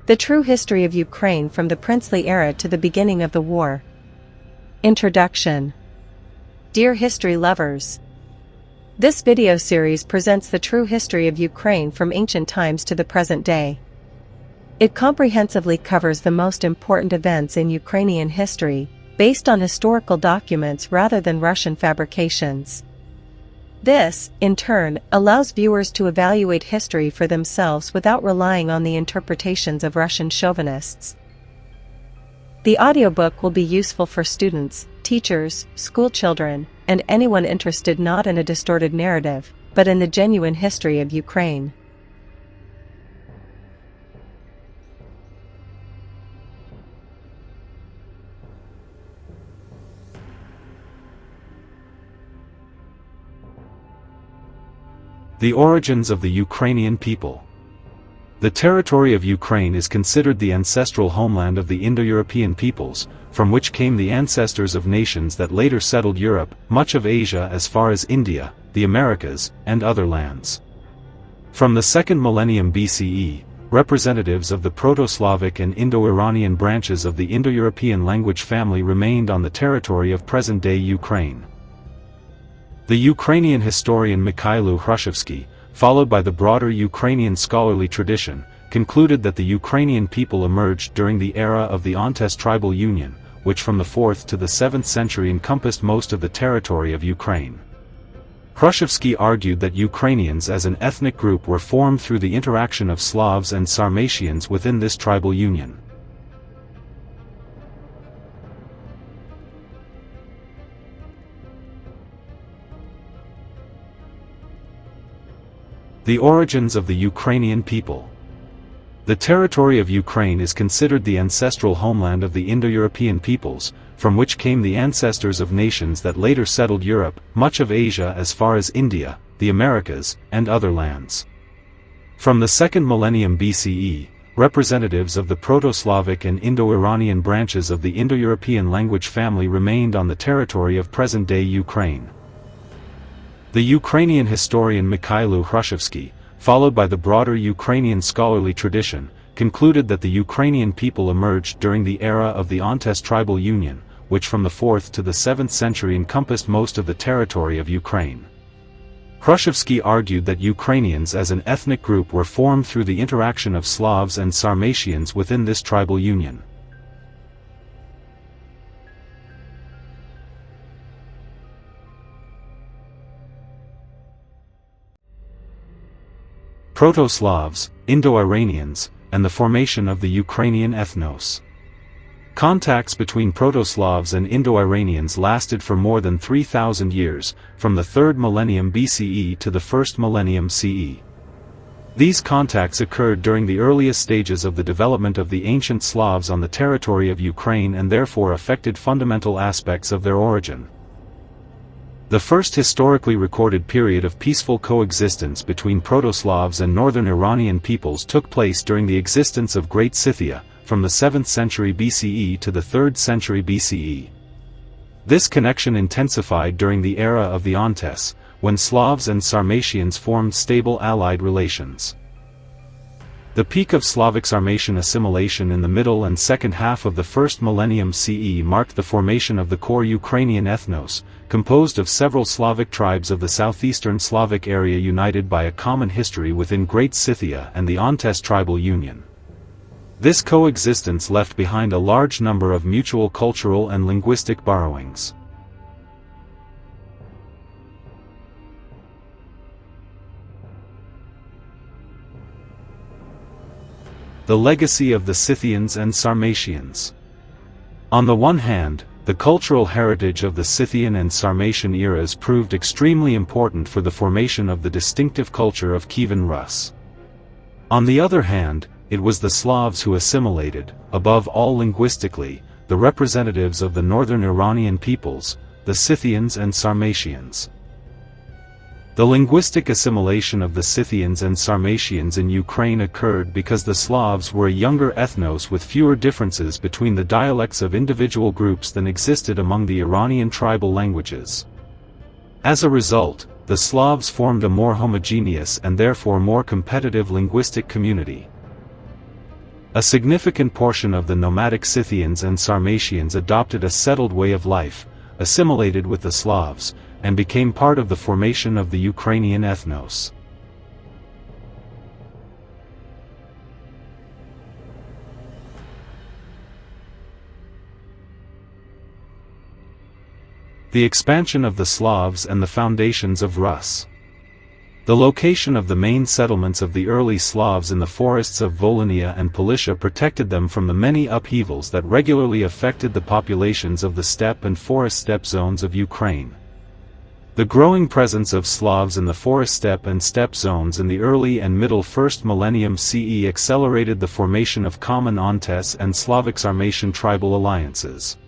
The True History of Ukraine from the Princely Era to the Beginning of the War. Introduction. Dear history lovers, this video series presents the true history of Ukraine from ancient times to the present day. It comprehensively covers the most important events in Ukrainian history, based on historical documents rather than Russian fabrications. This, in turn, allows viewers to evaluate history for themselves without relying on the interpretations of Russian chauvinists. The audiobook will be useful for students, teachers, school children, and anyone interested not in a distorted narrative, but in the genuine history of Ukraine. The origins of the Ukrainian people. The territory of Ukraine is considered the ancestral homeland of the Indo-European peoples, from which came the ancestors of nations that later settled Europe, much of Asia as far as India, the Americas, and other lands. From the 2nd millennium BCE, representatives of the Proto-Slavic and Indo-Iranian branches of the Indo-European language family remained on the territory of present-day Ukraine. The Ukrainian historian Mikhailo Hrushevsky, followed by the broader Ukrainian scholarly tradition, concluded that the Ukrainian people emerged during the era of the Ontes tribal union, which from the 4th to the 7th century encompassed most of the territory of Ukraine. Hrushevsky argued that Ukrainians as an ethnic group were formed through the interaction of Slavs and Sarmatians within this tribal union. The origins of the Ukrainian people. The territory of Ukraine is considered the ancestral homeland of the Indo-European peoples, from which came the ancestors of nations that later settled Europe, much of Asia as far as India, the Americas, and other lands. From the 2nd millennium BCE, representatives of the Proto-Slavic and Indo-Iranian branches of the Indo-European language family remained on the territory of present-day Ukraine. The Ukrainian historian Mikhailo Hrushevsky, followed by the broader Ukrainian scholarly tradition, concluded that the Ukrainian people emerged during the era of the Ontes tribal union, which from the 4th to the 7th century encompassed most of the territory of Ukraine. Hrushevsky argued that Ukrainians as an ethnic group were formed through the interaction of Slavs and Sarmatians within this tribal union. Proto-Slavs, Indo-Iranians, and the formation of the Ukrainian ethnos. Contacts between Proto-Slavs and Indo-Iranians lasted for more than 3,000 years, from the 3rd millennium BCE to the 1st millennium CE. These contacts occurred during the earliest stages of the development of the ancient Slavs on the territory of Ukraine and therefore affected fundamental aspects of their origin. The first historically recorded period of peaceful coexistence between Proto-Slavs and northern Iranian peoples took place during the existence of Great Scythia, from the 7th century BCE to the 3rd century BCE. This connection intensified during the era of the Ontes, when Slavs and Sarmatians formed stable allied relations. The peak of Slavic Sarmatian assimilation in the middle and second half of the 1st millennium CE marked the formation of the core Ukrainian ethnos, composed of several Slavic tribes of the southeastern Slavic area united by a common history within Great Scythia and the Ontes tribal union. This coexistence left behind a large number of mutual cultural and linguistic borrowings. The legacy of the Scythians and Sarmatians. On the one hand, the cultural heritage of the Scythian and Sarmatian eras proved extremely important for the formation of the distinctive culture of Kievan Rus. On the other hand, it was the Slavs who assimilated, above all linguistically, the representatives of the northern Iranian peoples, the Scythians and Sarmatians. The linguistic assimilation of the Scythians and Sarmatians in Ukraine occurred because the Slavs were a younger ethnos with fewer differences between the dialects of individual groups than existed among the Iranian tribal languages. As a result, the Slavs formed a more homogeneous and therefore more competitive linguistic community. A significant portion of the nomadic Scythians and Sarmatians adopted a settled way of life, assimilated with the Slavs, and became part of the formation of the Ukrainian ethnos. The expansion of the Slavs and the foundations of Rus. The location of the main settlements of the early Slavs in the forests of Volhynia and Politia protected them from the many upheavals that regularly affected the populations of the steppe and forest steppe zones of Ukraine. The growing presence of Slavs in the forest steppe and steppe zones in the early and middle 1st millennium CE accelerated the formation of common Ontes and Slavic Sarmatian tribal alliances.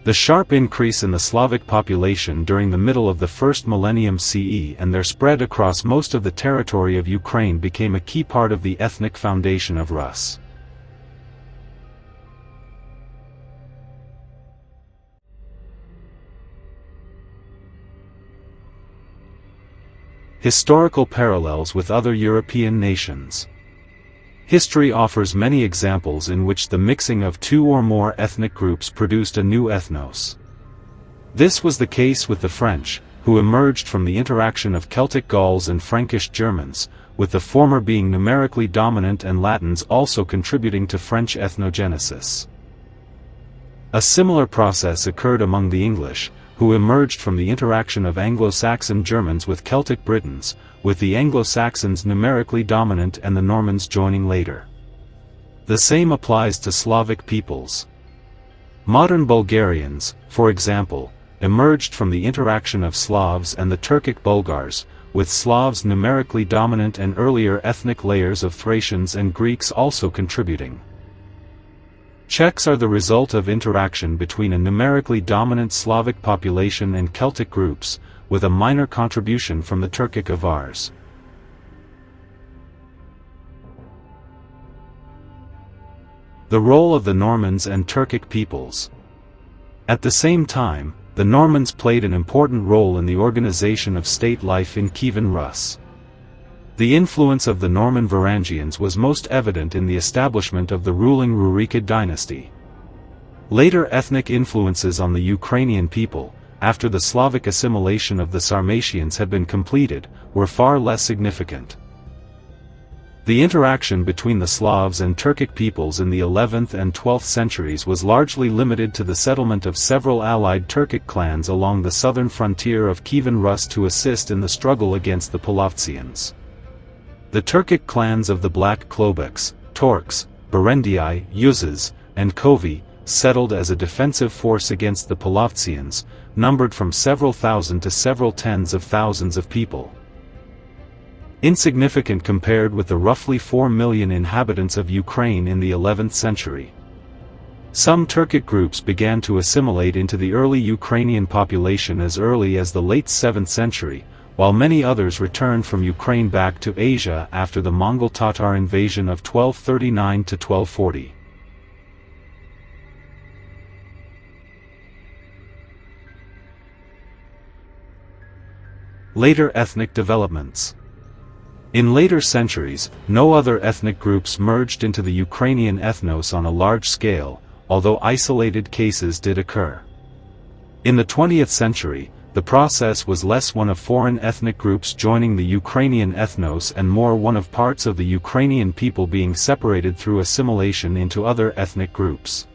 The sharp increase in the Slavic population during the middle of the 1st millennium CE and their spread across most of the territory of Ukraine became a key part of the ethnic foundation of Rus. Historical parallels with other European nations. History offers many examples in which the mixing of two or more ethnic groups produced a new ethnos. This was the case with the French, who emerged from the interaction of Celtic Gauls and Frankish Germans, with the former being numerically dominant and Latins also contributing to French ethnogenesis. A similar process occurred among the English, who emerged from the interaction of Anglo-Saxon Germans with Celtic Britons, with the Anglo-Saxons numerically dominant and the Normans joining later. The same applies to Slavic peoples. Modern Bulgarians, for example, emerged from the interaction of Slavs and the Turkic Bulgars, with Slavs numerically dominant and earlier ethnic layers of Thracians and Greeks also contributing. Czechs are the result of interaction between a numerically dominant Slavic population and Celtic groups, with a minor contribution from the Turkic Avars. The role of the Normans and Turkic peoples. At the same time, the Normans played an important role in the organization of state life in Kievan Rus. The influence of the Norman Varangians was most evident in the establishment of the ruling Rurikid dynasty. Later ethnic influences on the Ukrainian people, after the Slavic assimilation of the Sarmatians had been completed, were far less significant. The interaction between the Slavs and Turkic peoples in the 11th and 12th centuries was largely limited to the settlement of several allied Turkic clans along the southern frontier of Kievan Rus to assist in the struggle against the Polovtsians. The Turkic clans of the Black Klobeks, Torks, Berendii, Yuzes, and Kovi, settled as a defensive force against the Polovtsians, numbered from several thousand to several tens of thousands of people. Insignificant compared with the roughly 4 million inhabitants of Ukraine in the 11th century. Some Turkic groups began to assimilate into the early Ukrainian population as early as the late 7th century, while many others returned from Ukraine back to Asia after the Mongol-Tatar invasion of 1239 to 1240. Later ethnic developments. In later centuries, no other ethnic groups merged into the Ukrainian ethnos on a large scale, although isolated cases did occur. In the 20th century, the process was less one of foreign ethnic groups joining the Ukrainian ethnos and more one of parts of the Ukrainian people being separated through assimilation into other ethnic groups.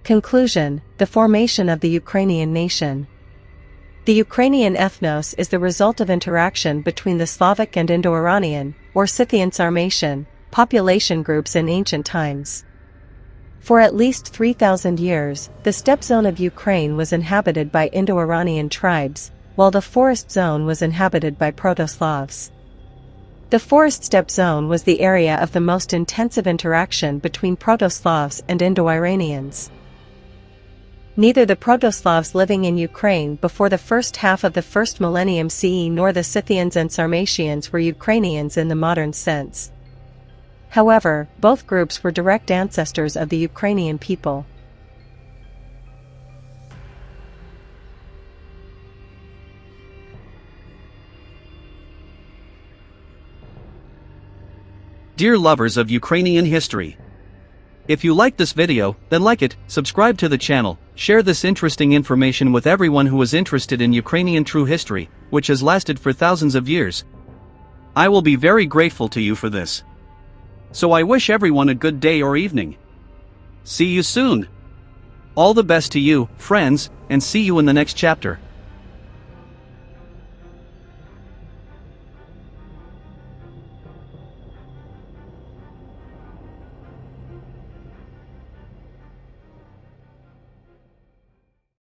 Conclusion: the formation of the Ukrainian nation. The Ukrainian ethnos is the result of interaction between the Slavic and Indo-Iranian, or Scythian Sarmatian, population groups in ancient times. For at least 3,000 years, the steppe zone of Ukraine was inhabited by Indo-Iranian tribes, while the forest zone was inhabited by Proto-Slavs. The forest steppe zone was the area of the most intensive interaction between Proto-Slavs and Indo-Iranians. Neither the Proto-Slavs living in Ukraine before the first half of the 1st millennium CE nor the Scythians and Sarmatians were Ukrainians in the modern sense. However, both groups were direct ancestors of the Ukrainian people. Dear lovers of Ukrainian history, if you like this video, then like it, subscribe to the channel, share this interesting information with everyone who is interested in Ukrainian true history, which has lasted for thousands of years. I will be very grateful to you for this. So I wish everyone a good day or evening. See you soon. All the best to you, friends, and see you in the next chapter.